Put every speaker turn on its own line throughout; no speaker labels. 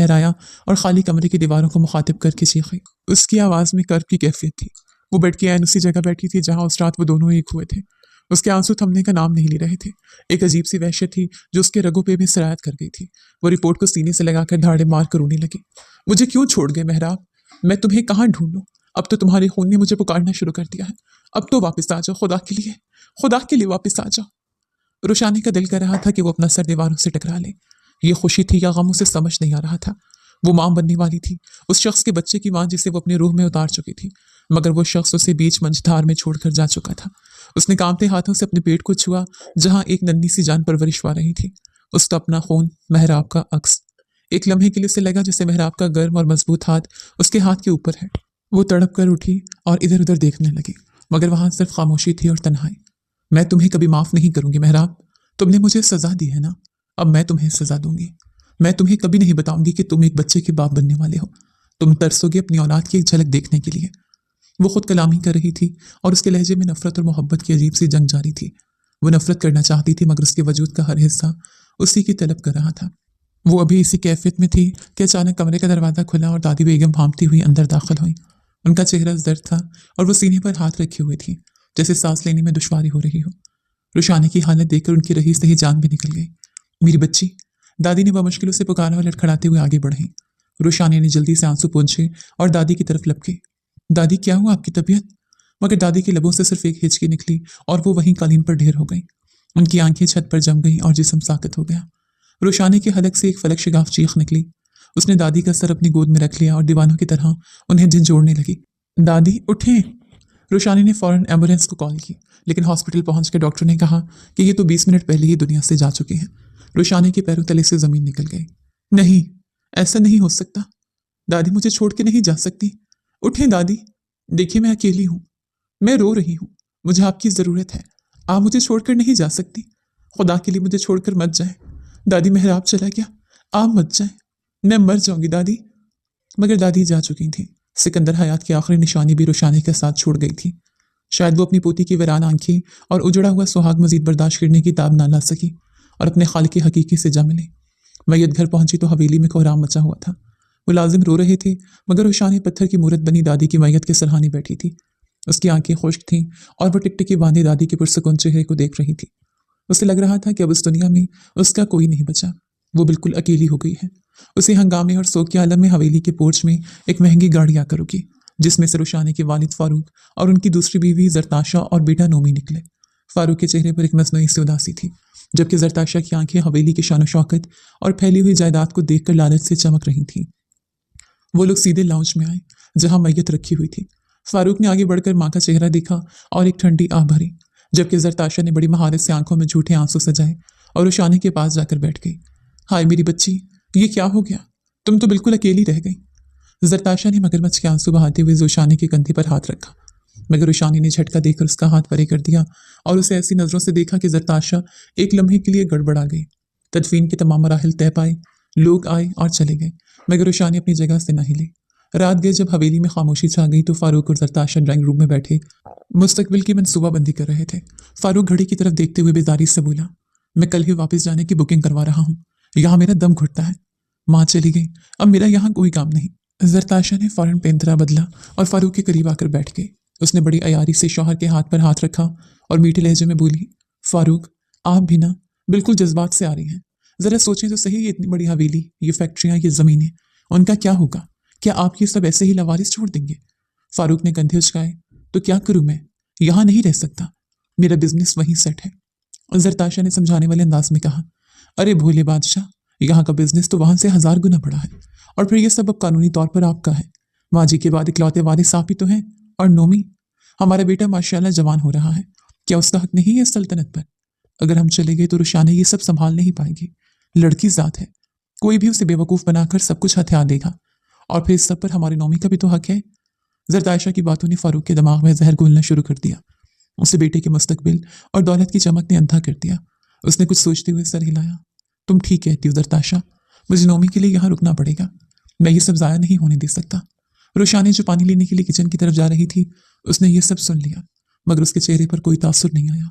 लहराया और खाली कमरे की दीवारों को मुखातिब करके चीखी। उसकी आवाज़ में कर्ब की कैफियत थी। वो बेड की ऐन उसी जगह बैठी थी जहाँ उस रात वो दोनों एक हुए थे। उसके आंसू थमने का नाम नहीं ले रहे थे। एक अजीब सी वहशत थी जो उसके रगों पे भी सरायत कर गई थी। वो रिपोर्ट को सीने से लगाकर धाड़े मार कर रोने लगी। मुझे क्यों छोड़ गए मेहराब? मैं तुम्हें कहाँ ढूंढूं? अब तो तुम्हारे खून ने मुझे पुकारना शुरू कर दिया है। अब तो वापस आ जाओ, खुदा के लिए वापस आ जाओ। रुशानी का दिल कर रहा था कि वो अपना सर दीवारों से टकरा ले। ये खुशी थी या गम उसे समझ नहीं आ रहा था। वो मां बनने वाली थी, उस शख्स के बच्चे की मां जिसे वो अपने रूह में उतार चुकी थी, मगर वो शख्स उसे बीच मंझधार में छोड़कर जा चुका था। उसने कांपते हाथों से अपने पेट को छुआ जहां एक नन्ही सी जान परवरिश पा रही थी। उसका अपना खून, मेहराब का अक्स। एक लम्हे के लिए उसे लगा जैसे मेहराब का गर्म और मजबूत हाथ उसके हाथ के ऊपर है। वो तड़प कर उठी और इधर उधर देखने लगी, मगर वहां सिर्फ खामोशी थी और तन्हाई। मैं तुम्हें कभी माफ नहीं करूंगी मेहराब। तुमने मुझे सजा दी है ना, अब मैं तुम्हें सजा दूंगी। मैं तुम्हें कभी नहीं बताऊंगी कि तुम एक बच्चे के बाप बनने वाले हो। तुम तरसोगे अपनी औलाद की एक झलक देखने के लिए। वो खुद कलामी कर रही थी और उसके लहजे में नफरत और मोहब्बत की अजीब सी जंग जारी थी। वो नफरत करना चाहती थी मगर उसके वजूद का हर हिस्सा उसी की तलब कर रहा था। वो अभी इसी कैफियत में थी कि अचानक कमरे का दरवाजा खुला और दादी बेगम भांपती हुई अंदर दाखिल हुई। उनका चेहरा दर्द था और वो सीने पर हाथ रखे हुए थी जैसे सांस लेने में दुश्वारी हो रही हो। रुशानी की हालत देखकर उनकी रही से ही जान भी निकल गई। मेरी बच्ची, दादी ने मुश्किलों से पुकारा और लड़खड़ाते हुए आगे बढ़ी। रुशानी ने जल्दी से आंसू पोंछे और दादी की तरफ लपके। दादी, क्या हुआ आपकी तबीयत? मगर दादी के लबों से सिर्फ एक हिचकी निकली और वो वहीं कालीन पर ढेर हो गई। उनकी आंखें छत पर जम गईं और जिस्म साकत हो गया। रुशानी के हलक से एक फलक शिगाफ चीख निकली। उसने दादी का सर अपनी गोद में रख लिया और दीवानों की तरह उन्हें झंझोड़ने लगी। दादी उठें। रुशानी ने फौरन एम्बुलेंस को कॉल की, लेकिन हॉस्पिटल पहुंच के डॉक्टर ने कहा कि ये तो 20 मिनट पहले ही दुनिया से जा चुके हैं। रुशानी के पैरों तले से जमीन निकल गई। नहीं, ऐसा नहीं हो सकता। दादी मुझे छोड़ के नहीं जा सकती। उठें दादी। देखिए, मैं अकेली हूं, मैं रो रही हूं, मुझे आपकी जरूरत है। आप मुझे छोड़कर नहीं जा सकती। खुदा के लिए मुझे छोड़कर मत जाए। दादी, मेहराब चला गया, आप मत जाए, मैं मर जाऊंगी दादी। मगर दादी जा चुकी थी। सिकंदर हयात की आखिरी निशानी भी रुशानी के साथ छूट गई थी। शायद वो अपनी पोती की वीरान आंखें और उजड़ा हुआ सुहाग मजीद बर्दाश्त करने की ताब ना ला सकी और अपने खालिक हकीकी से जा मिली। मैयत घर पहुंची तो हवेली में कोहराम मचा हुआ था। मुलाजिम रो रहे थे मगर रुशानी पत्थर की मूरत बनी दादी की मैयत के सरहाने बैठी थी। उसकी आंखें खुश्क थीं और वो टिकटिकी बांधे दादी के पुरसकून चेहरे को देख रही थी। उसे लग रहा था कि अब इस दुनिया में उसका कोई नहीं बचा। वो बिल्कुल अकेली हो गई है। उसे हंगामे और सोग के आलम में हवेली के पोर्च में एक महंगी गाड़ी आकर रुकी, जिसमें से रुशानी के वालिद फारूक और उनकी दूसरी बीवी जरताशा और बेटा नोमी निकले। फारूक के चेहरे पर एक मसनूई सी उदासी थी, जबकि जरताशा की आंखें हवेली की शान शौकत और फैली हुई जायदाद को देखकर लालच से चमक रही थीं। वो लोग सीधे लाउंज में आए जहां मैयत रखी हुई थी। फारूक ने आगे बढ़कर माँ का चेहरा देखा और एक ठंडी आह भरी, जबकि जरताशा ने बड़ी महारत से आंखों में झूठे आंसू सजाए और रुशानी के पास जाकर बैठ गई। हाय मेरी बच्ची, ये क्या हो गया? तुम तो बिल्कुल अकेली रह गई। जरताशा ने मगरमच्छ के आंसू बहाते हुए रुशानी के कंधे पर हाथ रखा, मगर रुशानी ने झटका देकर उसका हाथ परे कर दिया और उसे ऐसी नजरों से देखा कि जरताशा एक लम्हे के लिए गड़बड़ा गई। तदफीन के तमाम मराहिल तय पाए, लोग आए और चले गए, मगर रुशानी अपनी जगह से न हिली। रात गए जब हवेली में खामोशी छा गई तो फारूक और जरताशा ड्राइंग रूम में बैठे मुस्तकबिल की मनसूबाबंदी कर रहे थे। फारूक घड़ी की तरफ देखते हुए बेजारी से बोला, मैं कल ही वापस जाने की बुकिंग करवा रहा हूँ, यहाँ मेरा दम घुटता है। माँ चली गई, अब मेरा यहाँ कोई काम नहीं। जरताशा ने फौरन पेंतरा बदला और फारूक के करीब आकर बैठ गई। उसने बड़ी अयारी से शौहर के हाथ पर हाथ रखा और मीठे लहजे में बोली, फारूक, आप भी ना बिल्कुल जज्बात से आ रही हैं। जरा सोचें तो सही, ये इतनी बड़ी हवेली, ये फैक्ट्रियाँ, ये ज़मीनें, उनका क्या होगा? क्या आप ये सब ऐसे ही लवारिस छोड़ देंगे? फारूक ने कंधे उचकाए, तो क्या करूं मैं? यहाँ नहीं रह सकता, मेरा बिजनेस वहीं सेट है। जरताशा ने समझाने वाले अंदाज में कहा, अरे भोले बादशाह, यहाँ का बिजनेस तो वहां से 1000 गुना बड़ा है, और फिर ये सब अब कानूनी तौर पर आपका है। माँ जी के बाद इकलौते वारिस आप ही तो हैं, और नोमी, हमारा बेटा माशाल्लाह जवान हो रहा है, क्या उसका हक नहीं है इस सल्तनत पर? अगर हम चले गए तो रुशानी ये सब संभाल नहीं पाएगी। लड़की जात है, कोई भी उसे बेवकूफ़ बनाकर सब कुछ हथिया देगा, और फिर इस सब पर हमारी नोमी का भी तो हक है। जरताशा की बातों ने फारूक के दिमाग में जहर घोलना शुरू कर दिया। उसे बेटे के मुस्तकबिल और दौलत की चमक ने अंधा कर दिया। उसने कुछ सोचते हुए सर हिलाया। तुम ठीक कहती हो जरताशा, मुझे नोमी के लिए यहाँ रुकना पड़ेगा, मैं ये सब ज़ाया नहीं होने दे सकता। रुशानी जो पानी लेने के लिए किचन की तरफ जा रही थी, उसने ये सब सुन लिया, मगर उसके चेहरे पर कोई तासुर नहीं आया।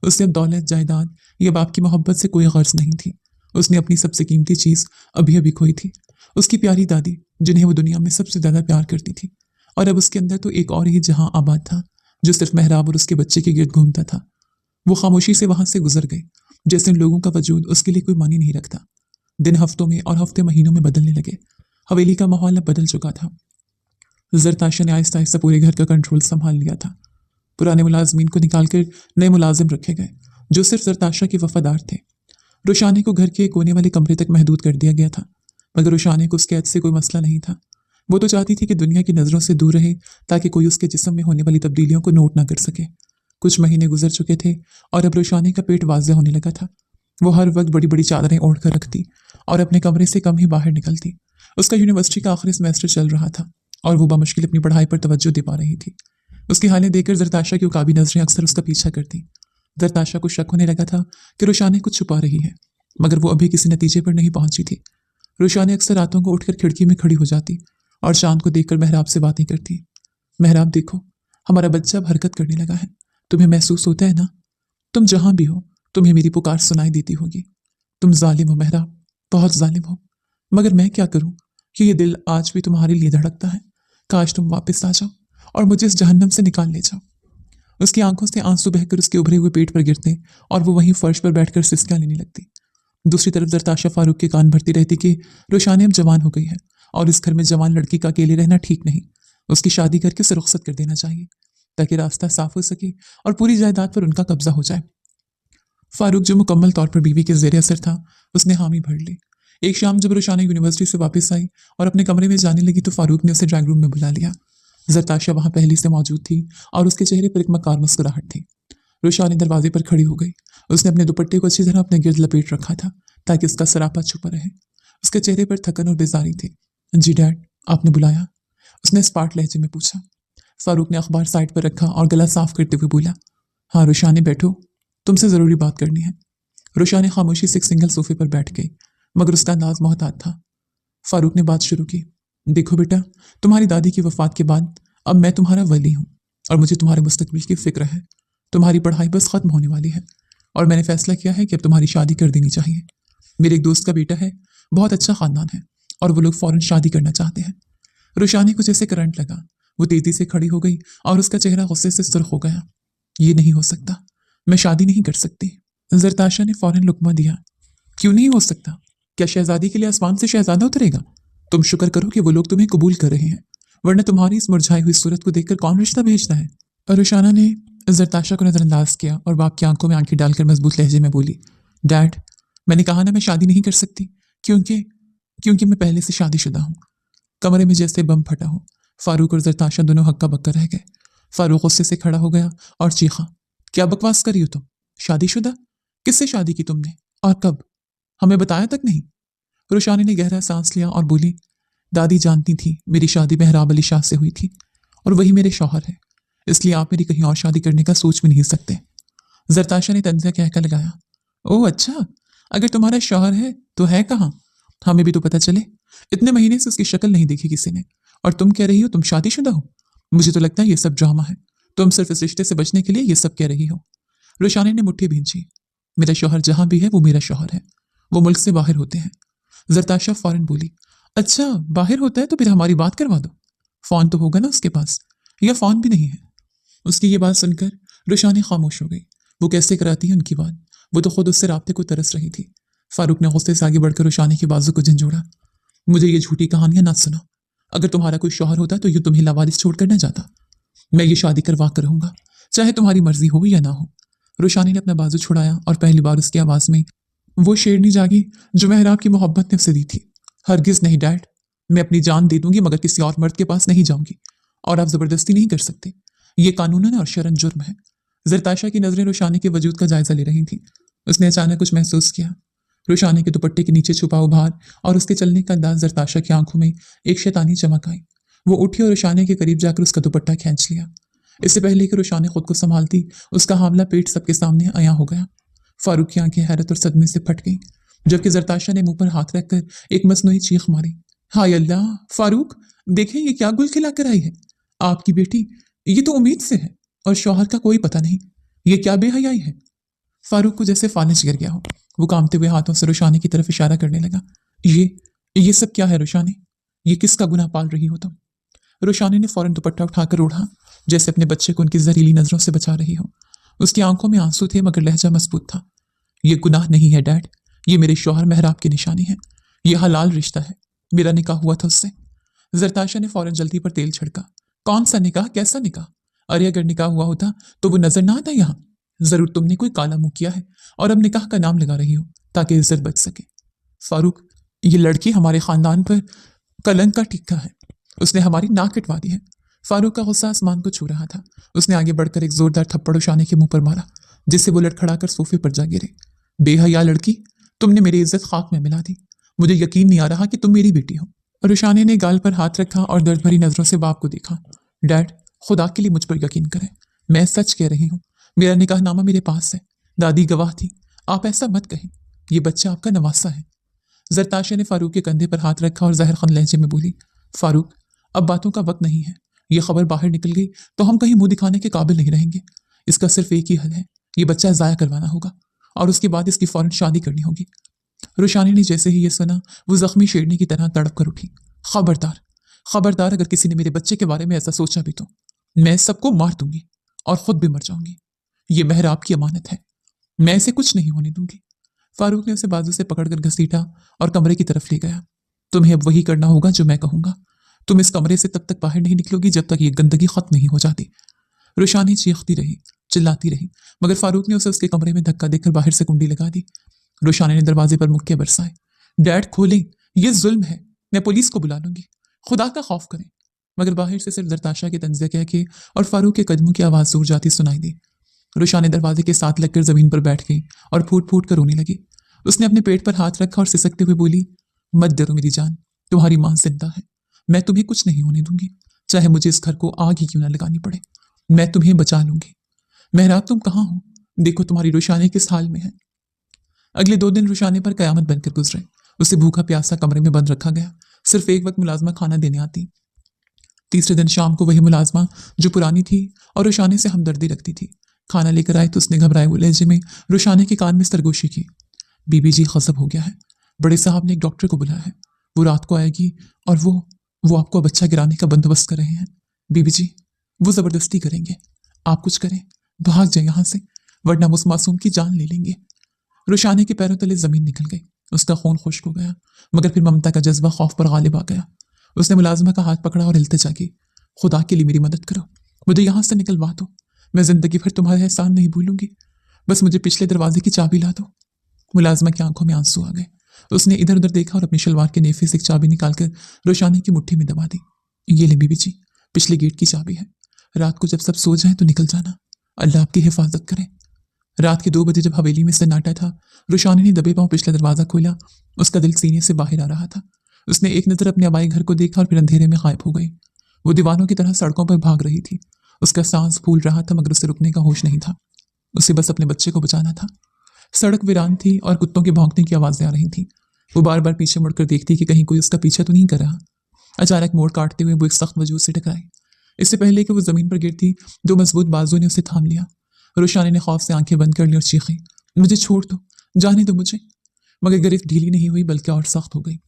उसे अब दौलत, जायदाद या बाप की मोहब्बत से कोई गर्ज नहीं थी। उसने अपनी सबसे कीमती चीज़ अभी अभी खोई थी। उसकी प्यारी दादी जिन्हें वो दुनिया में सबसे ज्यादा प्यार करती थी, और अब उसके अंदर तो एक और ही जहां आबाद था जो सिर्फ मेहराब और उसके बच्चे के गिर्द घूमता था। वो खामोशी से वहां से गुजर गई, जैसे उन लोगों का वजूद उसके लिए कोई मानी नहीं रखता। दिन हफ्तों में और हफ्ते महीनों में बदलने लगे। हवेली का माहौल अब बदल चुका था। जरताशा ने आहिस्ता आहिस्ता पूरे घर का कंट्रोल संभाल लिया था। पुराने मुलाजमीन को निकालकर नए मुलाजिम रखे गए जो सिर्फ जरताशा के वफादार थे। रोशानी को घर के कोने वाले कमरे तक महदूद कर दिया गया था, मगर रोशानी को उसके कैद से कोई मसला नहीं था। वो तो चाहती थी कि दुनिया की नज़रों से दूर रहे ताकि कोई उसके जिस्म में होने वाली तब्दीलियों को नोट ना कर सके। कुछ महीने गुजर चुके थे और अब रोशानी का पेट वाज़ेह होने लगा था। वो हर वक्त बड़ी बड़ी चादरें ओढ़ कर रखती और अपने कमरे से कम ही बाहर निकलती। उसका यूनिवर्सिटी का आखिरी सेमेस्टर चल रहा था और वो बामुश्किल अपनी पढ़ाई पर तवज्जो दे पा रही थी। उसकी हालत देखकर जरताशा की उकाबी नजरें अक्सर उसका पीछा करती। जरताशा को शक होने लगा था कि रोशानी कुछ छुपा रही है, मगर वो अभी किसी नतीजे पर नहीं पहुंची थी। रोशानी अक्सर रातों को उठकर खिड़की में खड़ी हो जाती और चांद को देखकर मेहराब से बातें करती। मेहराब देखो, हमारा बच्चा अब हरकत करने लगा है। तुम्हें महसूस होता है ना? तुम जहां भी हो तुम्हें मेरी पुकार सुनाई देती होगी। तुम जालिम हो मेहराब, बहुत जालिम हो, मगर मैं क्या करूं कि ये दिल आज भी तुम्हारे लिए धड़कता है। काश तुम वापस आ जाओ और मुझे इस जहन्नम से निकाल ले जाओ। उसकी आंखों से आंसू बहकर उसके उभरे हुए पेट पर गिरते और वो वहीं फर्श पर बैठकर सिसकियां लेने लगती। दूसरी तरफ जरताशा फारूक के कान भरती रहती कि रोशानी अब जवान हो गई है और इस घर में जवान लड़की का अकेले रहना ठीक नहीं। उसकी शादी करके उसे रुखसत कर देना चाहिए ताकि रास्ता साफ हो सके और पूरी जायदाद पर उनका कब्जा हो जाए। फारूक जो मुकम्मल तौर पर बीवी के जेर असर था, उसने हामी भर ली। एक शाम जब रोशाना यूनिवर्सिटी से वापस आई और अपने कमरे में जाने लगी तो फारूक ने उसे ड्राइंग रूम में बुला लिया। जरताशा वहां पहले से मौजूद थी और उसके चेहरे पर एक मकार मुस्कुराहट थी। रोशानी दरवाजे पर खड़ी हो गई। उसने अपने दुपट्टे को अच्छी तरह अपने गिर्द लपेट रखा था ताकि उसका सरापा छुपा रहे। उसके चेहरे पर थकन और बेजारी थी। जी डैड, आपने बुलाया? उसने स्पार्ट लहजे में पूछा। फारूक ने अखबार साइड पर रखा और गला साफ करते हुए बोला, हाँ रोशानी बैठो, तुमसे जरूरी बात करनी है। रोशानी खामोशी से एक सिंगल सोफे पर बैठ गई, मगर उसका अंदाज मोहतात था। फारूक ने बात शुरू की। देखो बेटा, तुम्हारी दादी की वफात के बाद अब मैं तुम्हारा वली हूँ और मुझे तुम्हारे मुस्तकबिल की फिक्र है। तुम्हारी पढ़ाई बस खत्म होने वाली है और मैंने फैसला किया है कि अब तुम्हारी शादी कर देनी चाहिए। मेरे एक दोस्त का बेटा है, बहुत अच्छा खानदान है और वो लोग फौरन शादी करना चाहते हैं। रोशानी को जैसे करंट लगा। वो तेजी से खड़ी हो गई और उसका चेहरा गुस्से से सुर्ख हो गया। ये नहीं हो सकता, मैं शादी नहीं कर सकती। जरताशा ने फौरन लुकमा दिया। क्यों नहीं हो सकता? क्या शहजादी के लिए आसमान से शहजादा उतरेगा? तुम शुक्र करो कि वो लोग तुम्हें कबूल कर रहे हैं, वरना तुम्हारी इस मुरझाई हुई सूरत को देखकर कौन रिश्ता भेजता है। और रोशाना ने जरताशा को नजरअंदाज किया और बाप की आंखों में आंखें डालकर मजबूत लहजे में बोली, डैड, मैंने कहा ना मैं शादी नहीं कर सकती, क्योंकि क्योंकि मैं पहले से शादीशुदा हूँ। कमरे में जैसे बम फटा हो। फारूक और जरताशा दोनों हक्का बक्का रह गए। फारूक गुस्से से खड़ा हो गया और चीखा, क्या बकवास करी हो तुम? शादीशुदा? किससे शादी की तुमने और कब? हमें बताया तक नहीं। रोशानी ने गहरा सांस लिया और बोली, दादी जानती थी मेरी शादी मेहराब अली शाह से हुई थी और वही मेरे शौहर है, इसलिए आप मेरी कहीं और शादी करने का सोच भी नहीं सकते। जरताशा ने तंजिया कहकर लगाया, ओह अच्छा, अगर तुम्हारा शौहर है तो है कहाँ? हमें भी तो पता चले। इतने महीने से उसकी शक्ल नहीं देखी किसी ने और तुम कह रही हो तुम शादीशुदा हो। मुझे तो लगता है ये सब ड्रामा है। तुम सिर्फ इस रिश्ते से बचने के लिए ये सब कह रही हो। रोशानी ने मुट्ठी भींची। मेरा शौहर जहां भी है वो मेरा शौहर है, वो मुल्क से बाहर होते हैं। जरताशा फौरन बोली, अच्छा बाहर होता है तो फिर हमारी बात करवा दो। फोन तो होगा ना उसके पास, या फोन भी नहीं है? उसकी ये बात सुनकर रोशानी खामोश हो गई। वो कैसे कराती है उनकी बात? वो तो खुद उससे राब्ते को तरस रही थी। फारूक ने गुस्से से आगे बढ़कर रोशानी के बाजू को झंझोड़ा। मुझे ये झूठी कहानियां ना सुनो। अगर तुम्हारा कोई शौहर होता तो ये तुम्हें लावारिस छोड़कर न जाता। मैं ये शादी करवा कर रहूंगा, चाहे तुम्हारी मर्जी हो या ना हो। रोशानी ने अपना बाजू छुड़ाया और पहली बार उसकी आवाज में वो शेरनी जागी जो मेहराब की मोहब्बत ने उसे दी थी। हरगिज नहीं डैड, मैं अपनी जान दे दूंगी मगर किसी और मर्द के पास नहीं जाऊंगी और आप जबरदस्ती नहीं कर सकते। ये कानूनन और शरन जुर्म है। जरताशा की नजरें रोशानी के वजूद का जायजा ले रही थी। उसने अचानक कुछ महसूस किया। रोशानी के दुपट्टे के नीचे छुपा उभार और उसके चलने का अंदाज जरताशा की आंखों में एक शैतानी चमक आई। वो उठी और रोशानी के करीब जाकर उसका दुपट्टा खींच लिया। इससे पहले कि रोशानी खुद को संभालती, उसका हावला पेट सबके सामने आया हो गया। फारूक की आंखें हैरत और सदमे से फट गईं, जबकि जरताशा ने मुंह पर हाथ रखकर एक मसनूई चीख मारी। हाय अल्लाह, फारूक देखें ये क्या गुल खिला कर आई है आपकी बेटी। ये तो उम्मीद से है और शौहर का कोई पता नहीं। ये क्या बेहयाई है। फारूक को जैसे फालिज गिर गया हो। वो कांपते हुए हाथों से रोशानी की तरफ इशारा करने लगा। ये सब क्या है रोशानी? ये किसका गुनाह पाल रही हो तुम? रोशानी ने फौरन दुपट्टा उठाकर ओढ़ा, जैसे अपने बच्चे को उनकी जहरीली नजरों से बचा रही हो। उसकी आंखों में आंसू थे मगर लहजा मजबूत था। ये गुनाह नहीं है डैड, ये मेरे शौहर मेहराब की निशानी है। ये हलाल रिश्ता है, मेरा निकाह हुआ था उससे। जरताशा ने फौरन जल्दी पर तेल छिड़का। कौन सा निकाह, कैसा निकाह? अरे अगर निकाह हुआ होता तो वो नजर ना आता यहाँ। जरूर तुमने कोई काला मुंह किया है और अब निकाह का नाम लगा रही हो ताकि इज्जत बच सके। फारूक, ये लड़की हमारे खानदान पर कलंक का टिक्का है। उसने हमारी नाक कटवा दी है। फारूक का गुस्सा आसमान को छू रहा था। उसने आगे बढ़कर एक जोरदार थप्पड़ उशाने के मुंह पर मारा, जिससे वो लड़खड़ाकर सोफे पर जा गिरे। बेहया लड़की, तुमने मेरी इज्जत खाक में मिला दी। मुझे यकीन नहीं आ रहा कि तुम मेरी बेटी हो। रुशाने ने गाल पर हाथ रखा और दर्द भरी नजरों से बाप को देखा। डैड, खुदा के लिए मुझ पर यकीन करें, मैं सच कह रही हूँ। मेरा निकाहनामा मेरे पास है, दादी गवाह थी। आप ऐसा मत कहें, ये बच्चा आपका नवासा है। जरताशा ने फारूक के कंधे पर हाथ रखा और जहर खन लहजे में बोली, फारूक, अब बातों का वक्त नहीं है। ये खबर बाहर निकल गई तो हम कहीं मुंह दिखाने के काबिल नहीं रहेंगे। इसका सिर्फ एक ही हल है, ये बच्चा जाया करवाना होगा और उसके बाद इसकी फौरन शादी करनी होगी। रुशानी ने जैसे ही ये सुना, वो जख्मी शेरनी की तरह तड़प कर उठी। खबरदार, खबरदार, अगर किसी ने मेरे बच्चे के बारे में ऐसा सोचा भी तो मैं सबको मार दूंगी और खुद भी मर जाऊंगी। ये मेहराब की अमानत है, मैं इसे कुछ नहीं होने दूंगी। फारूक ने उसे बाजू से पकड़कर घसीटा और कमरे की तरफ ले गया। तुम्हें अब वही करना होगा जो मैं कहूंगा। तुम इस कमरे से तब तक बाहर नहीं निकलोगी जब तक ये गंदगी खत्म नहीं हो जाती। रुशानी चीखती रही, चिल्लाती रही, मगर फारूक ने उसे उसके कमरे में धक्का देकर बाहर से कुंडी लगा दी। रुशानी ने दरवाजे पर मुक्के बरसाए। डैड खोलें, ये जुल्म है, मैं पुलिस को बुला लूंगी, खुदा का खौफ करें। मगर बाहर से सिर्फ जरताशा के तंजिया कह के और फारूक के कदमों की आवाज दूर जाती सुनाई दी। रुशानी दरवाजे के साथ लगकर जमीन पर बैठ गई और फूट फूट कर रोने लगी। उसने अपने पेट पर हाथ रखा और सिसकते हुए बोली, मत डरो मेरी जान, तुम्हारी मां जिंदा है। मैं तुम्हें कुछ नहीं होने दूंगी, चाहे मुझे इस घर को आग ही क्यों ना लगानी पड़े। मैं तुम्हें बचा लूंगी। मेहराब, तुम कहाँ हो? देखो तुम्हारी रुशानी किस हाल में है। अगले 2 दिन रुशाने पर कयामत बनकर गुजरे। उसे भूखा प्यासा कमरे में बंद रखा गया। सिर्फ एक वक्त मुलाजमा खाना देने आती। तीसरे दिन शाम को वही मुलाजमा जो पुरानी थी और रुशाने से हमदर्दी रखती थी खाना लेकर आई तो उसने घबराए हुए लहजे में रुशाने के कान में सरगोशी की। बीबी जी, खसब हो गया है, बड़े साहब ने एक डॉक्टर को बुलाया है, वो रात को आएगी और वो आपको बच्चा गिराने का बंदोबस्त कर रहे हैं। बीबी जी, वो जबरदस्ती करेंगे, आप कुछ करें, भाग जाए यहाँ से, वरना उस मासूम की जान ले लेंगे। रुशाने के पैरों तले जमीन निकल गई। उसका खून खुश्क हो गया, मगर फिर ममता का जज्बा खौफ पर गालिब आ गया। उसने मुलाजमा का हाथ पकड़ा और इल्तिजा की, खुदा के लिए मेरी मदद करो, मुझे यहाँ से निकलवा दो। मैं जिंदगी भर तुम्हारा एहसान नहीं भूलूंगी, बस मुझे पिछले दरवाजे की चाबी ला दो। मुलाजमा की आंखों में आंसू आ गए। उसने इधर उधर देखा और अपनी शलवार के नेफे से एक चाबी निकालकर रोशानी की मुट्ठी में दबा दी। ये ले बीबी जी, पिछले गेट की चाबी है, रात को जब सब सो जाए तो निकल जाना, अल्लाह आपकी हिफाजत करे। रात के 2 बजे जब हवेली में सन्नाटा था, रुशानी ने दबे पांव पिछला दरवाजा खोला। उसका दिल सीने से बाहर आ रहा था। उसने एक नजर अपने आबाई घर को देखा और फिर अंधेरे में गायब हो गई। वो दीवानों की तरह सड़कों पर भाग रही थी। उसका सांस फूल रहा था मगर उसे रुकने का होश नहीं था। उसे बस अपने बच्चे को बचाना था। सड़क वीरान थी और कुत्तों के भौंकने की आवाजें आ रही थीं। वो बार बार पीछे मुड़कर देखती कि कहीं कोई उसका पीछा तो नहीं कर रहा। अचानक मोड़ काटते हुए वो एक सख्त वजूद से टकराई। इससे पहले कि वो जमीन पर गिरती, 2 मजबूत बाजुओं ने उसे थाम लिया। रुशानी ने खौफ से आंखें बंद कर ली और चीखी, मुझे छोड़ दो, जाने दो मुझे। मगर गिरफ्त ढीली नहीं हुई बल्कि और सख्त हो गई।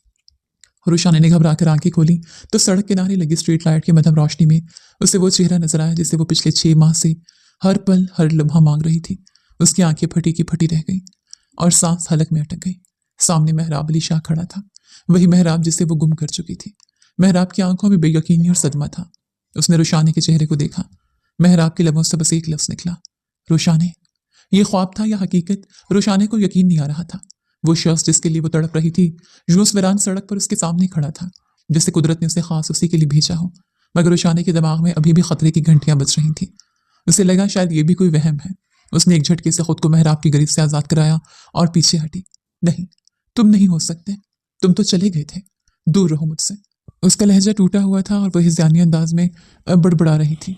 रुशानी ने घबराकर आंखें खोली तो सड़क किनारे लगी स्ट्रीट लाइट की मध्यम रोशनी में उसे वो चेहरा नजर आया जिसे वो पिछले 6 माह से हर पल हर लम्हा मांग रही थी। उसकी आंखें फटी की फटी रह गई और सांस हलक में अटक गई। सामने मेहराब अली शाह खड़ा था, वही मेहराब जिसे वो गुम कर चुकी थी। मेहराब की आंखों में बेयकीनी और सदमा था। उसने रुशानी के चेहरे को देखा। मेहराब के लबों से बस एक लफ्ज निकला, रुशानी। ये ख्वाब था या हकीकत, रुशाने को यकीन नहीं आ रहा था। वो शख्स जिसके लिए वो तड़प रही थी यूं वीरान सड़क पर उसके सामने खड़ा था, जैसे कुदरत ने उसे खास उसी के लिए भेजा हो। मगर रुशाने के दिमाग में अभी भी खतरे की घंटियां बज रही थी। उसे लगा शायद ये भी कोई वहम है। उसने एक झटके से खुद को मेहराब की गिरफ्त से आजाद कराया और पीछे हटी। नहीं, तुम नहीं हो सकते, तुम तो चले गए थे, दूर रहो मुझसे। उसका लहजा टूटा हुआ था और वह हिज़ानी अंदाज में बड़बड़ा रही थी।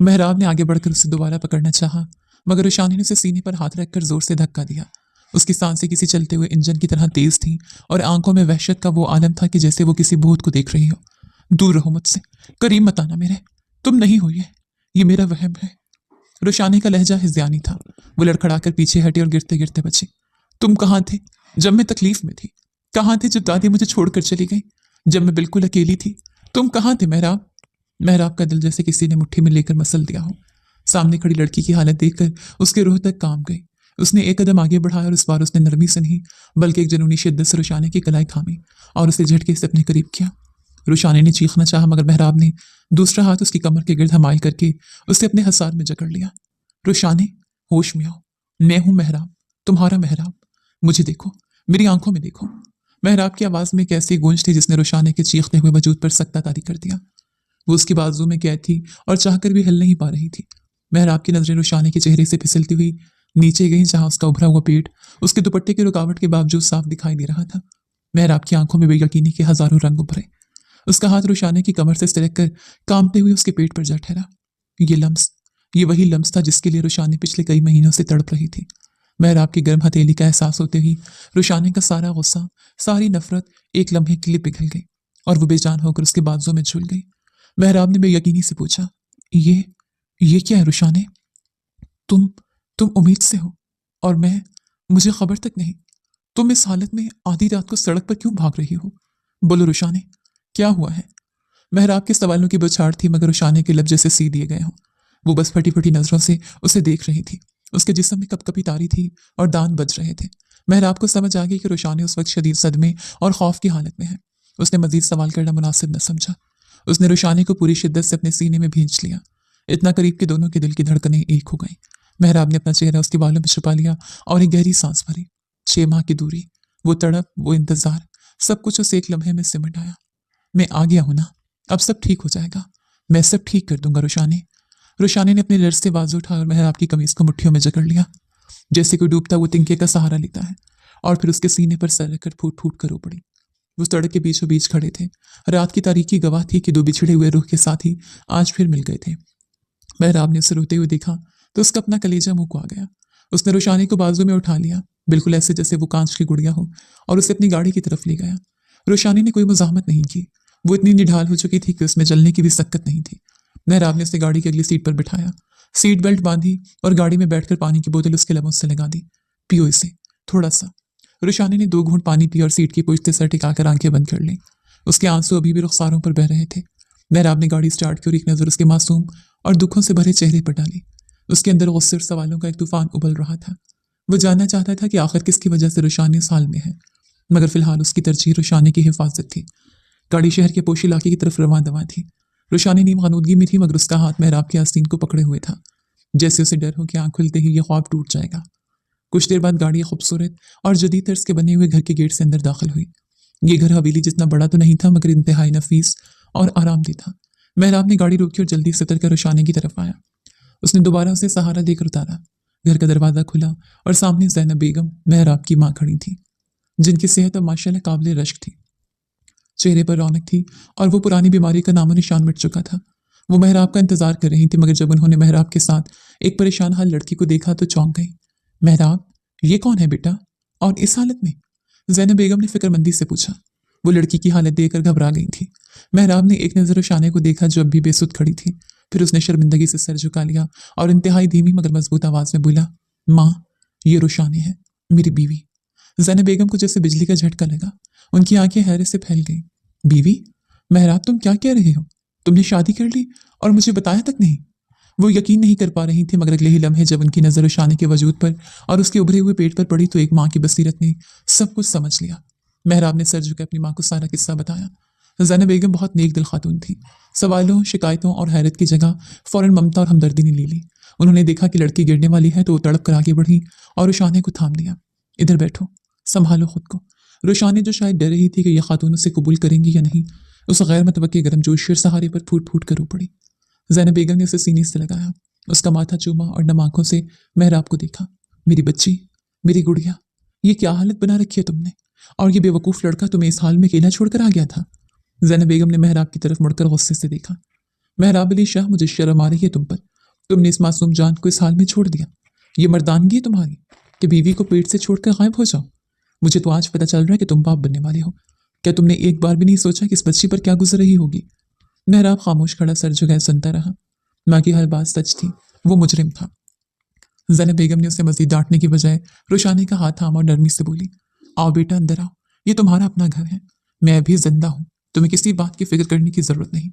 मेहराब ने आगे बढ़कर उसे दोबारा पकड़ना चाहा, मगर रुशानी ने उसे सीने पर हाथ रखकर जोर से धक्का दिया। उसकी सांसें किसी चलते हुए इंजन की तरह तेज थीं और आंखों में वहशत का वो आलम था कि जैसे वो किसी भूत को देख रही हो। दूर रहो मुझसे, करीब मत आना मेरे, तुम नहीं हो ये मेरा वहम है। रुशानी का लहजा हिज़ानी था। वो लड़खड़ाकर पीछे हटी और गिरते गिरते बची। तुम कहाँ थे जब मैं तकलीफ में थी? कहाँ थे जब दादी मुझे छोड़कर चली गई, जब मैं बिल्कुल अकेली थी? तुम कहाँ थे मेहराब? मेहराब का दिल जैसे किसी ने मुट्ठी में लेकर मसल दिया हो। सामने खड़ी लड़की की हालत देखकर उसके रूह तक कांप गई। उसने एक कदम आगे बढ़ाया और इस बार उसने नरमी से नहीं बल्कि एक जुनूनी शिद्दत से रुशाने की कलाई थामी और उसे झटके से अपने करीब किया। रुशाने ने चीखना चाहा मगर मेहराब ने दूसरा हाथ उसकी कमर के गिर्द हमायल करके उसे अपने हसार में जकड़ लिया। रुशाने, होश में आओ, मैं हूं मेहराब, तुम्हारा मेहराब। मुझे देखो, मेरी आंखों में देखो। मेहराब की आवाज में एक ऐसी गूंज थी जिसने रुशाने के चीखते हुए वजूद पर सख्ता तारी कर दिया। वो उसकी बाजू में कैद थी और चाहकर भी हिल नहीं पा रही थी। मेहराब की नजरें रुशाने के चेहरे से फिसलती हुई नीचे गई जहां उसका उभरा हुआ पेट उसके दुपट्टे की रुकावट के बावजूद साफ दिखाई दे रहा था। मेहराब की आंखों में बेयकीनी के हजारों रंग उभरे। उसका हाथ रुशाने की कमर से सिलक कर कांपते हुए उसके पेट पर जा ठहरा। ये लम्स, ये वही लम्स था जिसके लिए रुशाने पिछले कई महीनों से तड़प रही थी। मेहराब की गर्म हथेली का एहसास होते ही रुशाने का सारा गुस्सा, सारी नफरत एक लम्हे के लिए पिघल गई और वो बेजान होकर उसके बाजुओं में झूल गई। मेहराब ने बेयकीनी से पूछा, ये क्या है रुशाने? तुम तुम उम्मीद से हो और मैं, मुझे खबर तक नहीं। तुम इस हालत में आधी रात को सड़क पर क्यों भाग रही हो? बोलो रुशाने, क्या हुआ है? मेहराब के सवालों की बौछार थी मगर रुशाने के लब जैसे सी दिए गए हों। वो बस फटी फटी नजरों से उसे देख रही थी। उसके जिस्म में कपकपी तारी थी और दांत बज रहे थे। मेहराब को समझ आ गई कि रुशाने उस वक्त शदीद सदमे और खौफ की हालत में है। उसने मजीद सवाल करना मुनासिब न समझा। उसने रुशाने को पूरी शिद्दत से अपने सीने में भींच लिया, इतना करीब कि दोनों के दिल की धड़कनें एक हो गईं। मेहराब ने अपना चेहरा उसके बालों में छुपा लिया और एक गहरी सांस भरी। 6 माह की दूरी, वो तड़प, वो इंतजार, सब कुछ उस एक लम्हे में सिमट आया। मैं आ गया हूं ना, अब सब ठीक हो जाएगा, मैं सब ठीक कर दूंगा रुशाने। रुशाने ने अपने लड़ से बाजू उठाया और मेहराब की कमीज को मुट्ठियों में जकड़ लिया, जैसे कोई डूबता वो तिनके का सहारा लेता है, और फिर उसके सीने पर सर रखकर फूट फूट कर रो पड़ी। वो सड़क के बीचों बीच खड़े थे। रात की तारीकी गवाह थी कि दो बिछड़े हुए रूह के साथी आज फिर मिल गए थे। मेहराब ने उसे रोते हुए देखा तो उसका अपना कलेजा मुंह को आ गया। उसने रुशानी को बाजू में उठा लिया, बिल्कुल ऐसे जैसे वो कांच की गुड़िया हो, और उसे अपनी गाड़ी की तरफ ले गया। रुशानी ने कोई मुजाहमत नहीं की। वो इतनी निढाल हो चुकी थी कि उसमें जलने की भी सक्कत नहीं थी। मेहराब ने उसे गाड़ी की अगली सीट पर बिठाया, सीट बेल्ट बांधी और गाड़ी में बैठकर पानी की बोतल उसके लबों से लगा दी। पियो इसे, थोड़ा सा। रुशानी ने 2 घूंट पानी पिया और सीट की पुश्ते सर टिकाकर आंखें बंद कर ली। उसके आंसू अभी भी रुखसारों पर बह रहे थे। मेहराब ने गाड़ी स्टार्ट की और एक नजर उसके मासूम और दुखों से भरे चेहरे पर डाली। उसके अंदर गुस्से और सवालों का एक तूफान उबल रहा था। वो जानना चाहता था कि आखिर किसकी वजह से रुशानी इस हाल में है, मगर फिलहाल उसकी तरजीह रुशानी की हिफाजत थी। गाड़ी शहर के पोश इलाके की तरफ रवां दवा थी। रुशानी नीम खानूदगी में थी मगर उसका हाथ मेहराब के आस्तीन को पकड़े हुए था, जैसे उसे डर हो कि आंख खुलते ही ये ख्वाब टूट जाएगा। कुछ देर बाद गाड़ी खूबसूरत और जदीद तर्ज के बने हुए घर के गेट से अंदर दाखिल हुई। ये घर हवेली जितना बड़ा तो नहीं था मगर इंतहाई नफीस और आरामदेह था। मेहराब ने गाड़ी रोकी और जल्दी से उतर कर रुशाने की तरफ आया। उसने दोबारा उसे सहारा देकर उतारा। घर का दरवाजा खुला और सामने ज़ैनब बेगम, मेहराब की माँ, खड़ी थी, जिनकी सेहत अब माशाल्लाह काबिल रश्क थी। चेहरे पर रौनक थी और वो पुरानी बीमारी का नामो निशान मिट चुका था। वो मेहराब का इंतजार कर रही थी मगर जब उन्होंने मेहराब के साथ एक परेशान हाल लड़की को देखा तो चौंक गई। मेहराब, ये कौन है बेटा, और इस हालत में? ज़ैनब बेगम ने फिक्रमंदी से पूछा। वो लड़की की हालत देखकर घबरा गई थी। मेहराब ने एक नज़र रुशाने को देखा जो अब भी बेसुध खड़ी थी, फिर उसने शर्मिंदगी से सर झुका लिया और इंतहाई धीमी मगर मजबूत आवाज में बोला, माँ, ये रुशाने है, मेरी बीवी। ज़ैनब बेगम को जैसे बिजली का झटका लगा। उनकी आंखें हैरत से फैल गईं। बीवी? मेहराब, तुम क्या कह रहे हो? तुमने शादी कर ली और मुझे बताया तक नहीं? वो यकीन नहीं कर पा रही थी मगर अगले ही लम्हे जब उनकी नजर रुशाने के वजूद पर और उसके उभरे हुए पेट पर पड़ी तो एक माँ की बसीरत ने सब कुछ समझ लिया। मेहराब ने सर झुके अपनी माँ को सारा किस्सा बताया। ज़ैनब बेगम बहुत नेक दिल खातून थी। सवालों, शिकायतों और हैरत की जगह फौरन ममता और हमदर्दी ने ले ली। उन्होंने देखा कि लड़की गिरने वाली है तो वो तड़प कर आगे बढ़ी और रुशाने को थाम लिया। इधर बैठो, संभालो खुद को। रुशाने जो शायद डर रही थी कि यह खातून उसे कबूल करेंगी या नहीं, उस गैर मतवक्के गर्मजोशी और सहारे पर फूट फूट कर रो पड़ी। ज़ैनब बेगम ने उसे सीने से लगाया, उसका माथा चूमा और नम आंखों से मेहराब को देखा। मेरी बच्ची, मेरी गुड़िया, ये क्या हालत बना रखी है तुमने, और ये बेवकूफ़ लड़का तुम्हें इस हाल में अकेला छोड़कर आ गया था। ज़ैनब बेगम ने मेहराब की तरफ मुड़कर गुस्से से देखा। मेहराब अली शाह, मुझे शर्म आ रही है तुम पर। तुमने इस मासूम जान को इस हाल में छोड़ दिया। ये मर्दानगी है तुम्हारी कि बीवी को पेट से छोड़कर गायब हो जाओ। मुझे तो आज पता चल रहा है कि तुम बाप बनने वाले हो। क्या तुमने एक बार भी नहीं सोचा कि इस बच्ची पर क्या गुजर रही होगी? मेहराब खामोश खड़ा सर झुकाए सुनता रहा। माँ की हर बात सच थी, वो मुजरिम था। ज़ैनब बेगम ने उसे मजीद डांटने की बजाय रुशाने का हाथ थामा और नरमी से बोली, आओ बेटा, अंदर आओ, ये तुम्हारा अपना घर है, मैं भी जिंदा हूँ, तुम्हें किसी बात की फिक्र करने की जरूरत नहीं।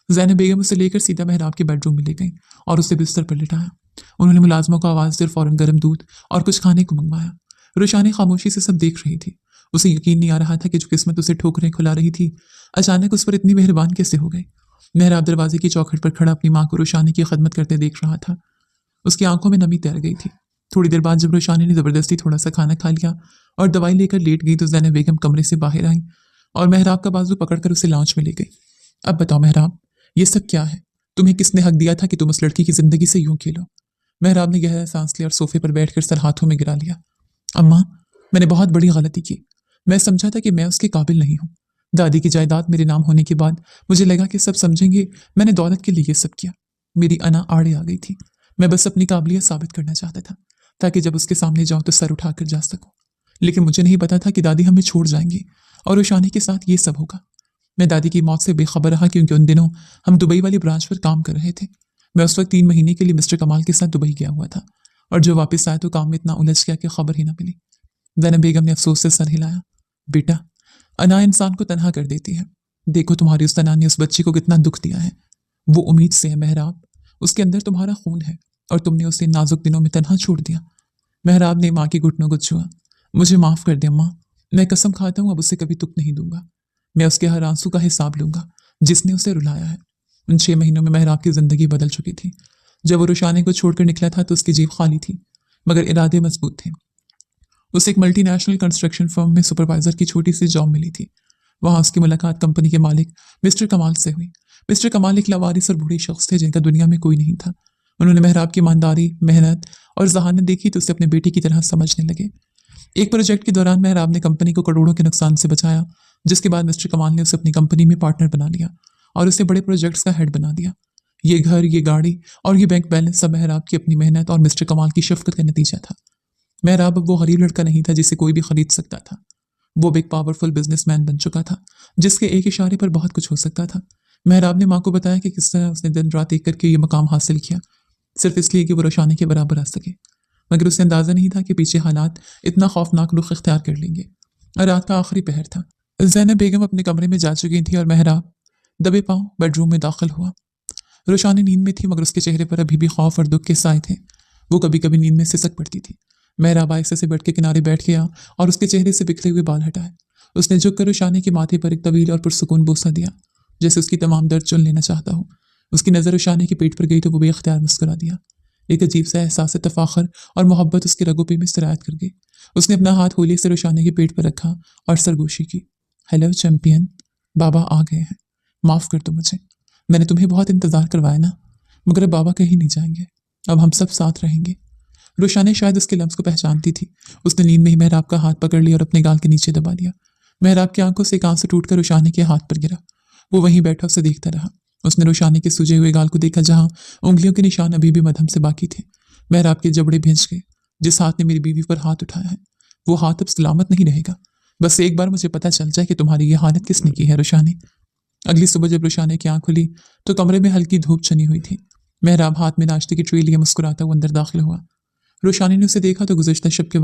ज़ैनब बेगम उसे लेकर सीधा मेहराब के बेडरूम में ले गई और उसे बिस्तर पर लिटाया। उन्होंने मुलाजमों को आवाज़ देकर फौरन गर्म दूध और कुछ खाने को मंगवाया। रुशानी खामोशी से सब देख रही थी। उसे यकीन नहीं आ रहा था कि जो किस्मत उसे ठोकरें खुला रही थी, अचानक उस पर इतनी मेहरबान कैसे हो गई। मेहराब दरवाजे की चौखट पर खड़ा अपनी माँ को रुशानी की खदमत करते देख रहा था। उसकी आंखों में नमी तैर गई थी। थोड़ी देर बाद जब रुशानी ने ज़बरदस्ती थोड़ा सा खाना खा लिया और दवाई लेकर लेट गई तो ज़ैनब बेगम कमरे से बाहर आई और मेहराब का बाजू पकड़कर उसे लाउंज में ले गई। अब बताओ मेहराब, ये सब क्या है? तुम्हें किसने हक दिया था कि तुम उस लड़की की जिंदगी से यूं खेलो? मेहराब ने गहरा सांस लिया और सोफे पर बैठकर सर हाथों में गिरा लिया। अम्मा, मैंने बहुत बड़ी गलती की। मैं समझा था कि मैं उसके काबिल नहीं हूँ। दादी की जायदाद मेरे नाम होने के बाद मुझे लगा कि सब समझेंगे मैंने दौलत के लिए ये सब किया। मेरी अना आड़े आ गई थी। मैं बस अपनी काबिलियत साबित करना चाहता था ताकि जब उसके सामने जाऊं तो सर उठाकर जा सकूं। लेकिन मुझे नहीं पता था कि दादी हमें छोड़ जाएंगी और रोशानी के साथ ये सब होगा। मैं दादी की मौत से बेखबर रहा क्योंकि उन दिनों हम दुबई वाली ब्रांच पर काम कर रहे थे। मैं उस वक्त 3 महीने के लिए मिस्टर कमाल के साथ दुबई गया हुआ था और जो वापस आया तो काम में इतना उलझ गया कि खबर ही ना मिली। ज़ैनब बेगम ने अफसोस से सर हिलाया। बेटा, अना इंसान को तनहा कर देती है। देखो तुम्हारी उस तना ने उस बच्चे को कितना दुख दिया है। वो उम्मीद से है मेहराब, उसके अंदर तुम्हारा खून है और तुमने उसे नाजुक दिनों में तनहा छोड़ दिया। मेहराब ने माँ के घुटनों को छुआ। मुझे माफ कर दे अम्मा, मैं कसम खाता हूँ अब उसे कभी दुख नहीं दूंगा। मैं उसके हर आंसू का हिसाब लूंगा जिसने उसे रुलाया है। उन 6 महीनों में मेहराब की जिंदगी बदल चुकी थी। जब वो रुशाने को छोड़कर निकला था तो उसकी जेब खाली थी मगर इरादे मजबूत थे। उसे एक मल्टीनेशनल कंस्ट्रक्शन फर्म में सुपरवाइजर की छोटी सी जॉब मिली थी। वहां उसकी मुलाकात कंपनी के मालिक मिस्टर कमाल से हुई। मिस्टर कमाल एक लावारिस और बूढ़े शख्स थे जिनका दुनिया में कोई नहीं था। उन्होंने मेहराब की ईमानदारी, मेहनत और जहानत देखी तो उसे अपने बेटे की तरह समझने लगे। एक प्रोजेक्ट के दौरान मेहराब ने कंपनी को करोड़ों के नुकसान से बचाया, जिसके बाद मिस्टर कमाल ने उसे अपनी कंपनी में पार्टनर बना लिया और उसे बड़े प्रोजेक्ट्स का हेड बना दिया। ये घर, ये गाड़ी और ये बैंक बैलेंस सब मेहराब की अपनी मेहनत और मिस्टर कमाल की शफकत का नतीजा था। मेहराब अब वो गरीब लड़का नहीं था जिसे कोई भी खरीद सकता था। वो एक पावरफुल बिजनेसमैन बन चुका था जिसके एक इशारे पर बहुत कुछ हो सकता था। मेहराब ने माँ को बताया कि किस तरह उसने दिन रात एक करके ये मकाम हासिल किया, सिर्फ इसलिए कि वो रोशानी के बराबर आ सके। मगर उसे अंदाजा नहीं था कि पीछे हालात इतना खौफनाक रुख इख्तियार कर लेंगे। और रात का आखिरी पहर था। ज़ैनब बेगम अपने कमरे में जा चुकी थी और मेहराब दबे पांव बेडरूम में दाखिल हुआ। रोशानी नींद में थी मगर उसके चेहरे पर अभी भी खौफ और दुख के साए थे। वो कभी कभी नींद में सिसक पड़ती थी। मेहराब आहिस्ते से बेड के किनारे बैठ गया और उसके चेहरे से बिखरे हुए बाल हटाए। उसने झुक कर रोशानी के माथे पर एक तवील और पुरसुकून बोसा दिया, जैसे उसकी तमाम दर्द चुन लेना चाहता हो। उसकी नज़र रोशानी के पेट पर गई तो वो बेख्तियार मुस्कुरा दिया। एक अजीब सा एहसास तफाखर और मोहब्बत उसके रगों पे में सरायत कर गई। उसने अपना हाथ होली से रोशानी के पेट पर रखा और सरगोशी की। हेलो चैंपियन, बाबा आ गए हैं। माफ़ कर दो मुझे, मैंने तुम्हें बहुत इंतज़ार करवाया ना। मगर अब बाबा कहीं नहीं जाएंगे, अब हम सब साथ रहेंगे। रोशानी शायद उसके लफ्ज़ को पहचानती थी। उसने नींद में ही मेहराब का हाथ पकड़ लिया और अपने गाल के नीचे दबा दिया। मेहराब की आंखों से एक आंसू टूटकर रोशानी के हाथ पर गिरा। वो वहीं बैठा उसे देखता रहा। उसने रोशानी के सूजे हुए गाल को देखा जहां उंगलियों के निशान अभी भी मध्यम से बाकी थे। मेहराब के जबड़े भिंच गए। जिस हाथ ने मेरी बीवी पर हाथ उठाया है वो हाथ अब सलामत नहीं रहेगा। बस एक बार मुझे पता चल जाए कि तुम्हारी ये हालत किसने की है रोशानी। अगली सुबह जब रोशानी की आंख खुली तो कमरे में हल्की धूप छनी हुई थी। मेहराब हाथ में नाश्ते की ट्रे लिए मुस्कुराता हुआ अंदर दाखिल हुआ। रोशानी ने उसे देखा तो गुज़श्ता शब के वक्त